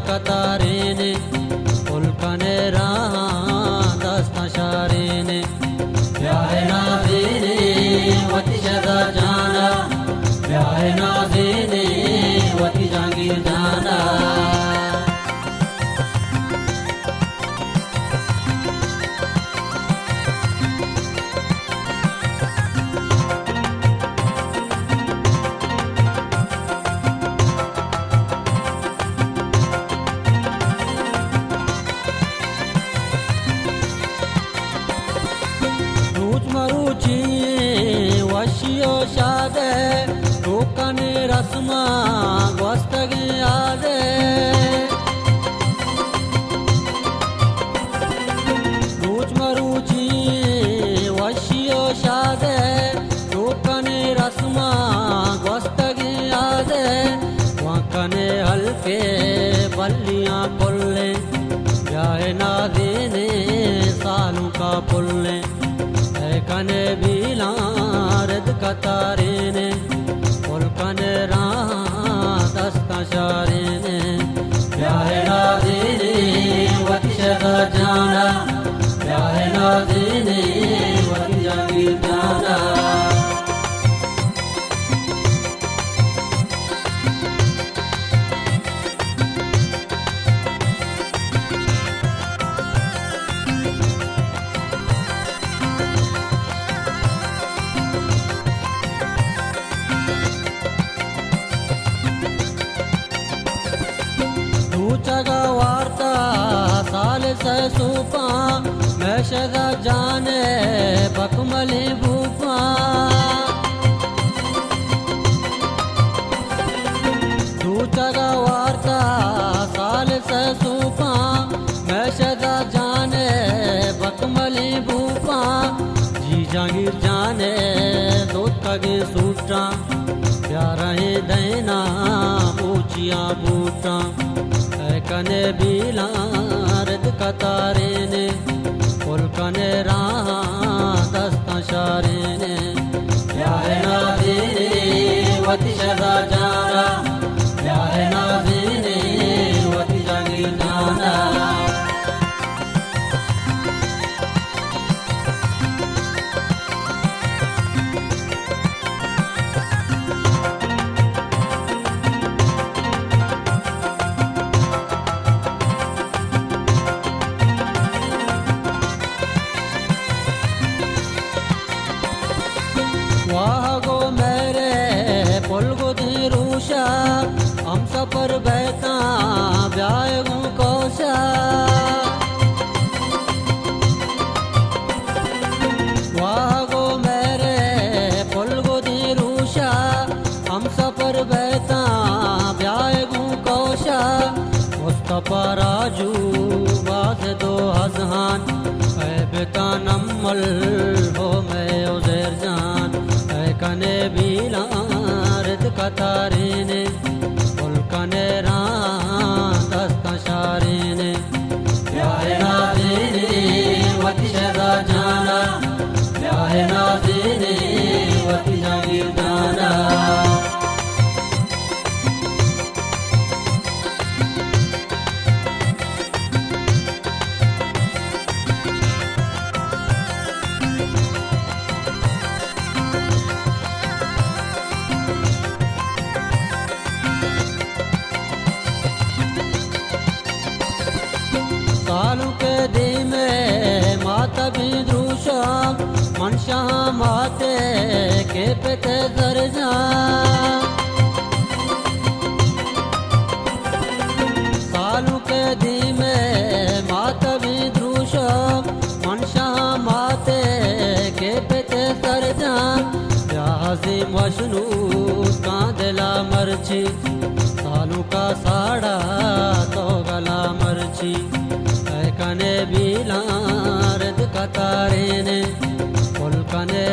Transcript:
कतारेने उल्कने दस्ता शारेने ब्याहे नाज़ीने वती शहज़ाद जाना ब्याहे नाज़ीने वती जहांगीर जाना मरुची वशियो शादे टोकने रस्मा गोस्तगे आदे रोज मरुची वशियो शादे टोकने रस्मा गोस्तगे आदे वकने हल्के बल्लियां पुल्ले ब्याहे नाज़ीने सालों का पुल्ले कने बिलारद कतारेने उल्कने दस्ता शारेने ब्याहे नाज़ीने वती शहज़ाद जाना ब्याहे नाज़ीने वती जहांगीर जाना जगा वार्ता साल सूपा मैं शहज़ाद जाने बकमली भूपा तू जगा वार्ता साल सूपा मैं शहज़ाद जाने बकमली भूपा जी जहांगीर जाने दूध कगे सूटा प्यारा ही देना ऊंचिया बूटा कने बिलारद कतारेने उल्कने दस्ता शारेने ब्याहे नाज़ीने वती शहज़ाद जाना ब्याहे नाज़ीने वती जहांगीर जाना वाह गो मेरे पुलगो दी रूशा हम सफर बहता ब्याह गो कोशा वाह गो मेरे पुलगो दी रूशा हम सफर बहता ब्याह गो कोशा मुस्तफा राजू बाज दो हज़हान बेता नम्मल हो मैं उज़ैर जान कने बिलारद कतारेने उल्कने दस्ता शारेने ब्याहे नाज़ीने वती शहज़ाद जाना ब्याहे नाज़ीने वती जहांगीर जाना सालों के दी में माता भी द्रुशा मनशा माते के पेते दर्जा सालों के दी में माता भी द्रुशा मनशा माते के पेते दर्जा ब्याजी मशनू कांदला मर्ची सालों का साड़ा तो गला मर्ची कने बिलारद कतारेने उल्कने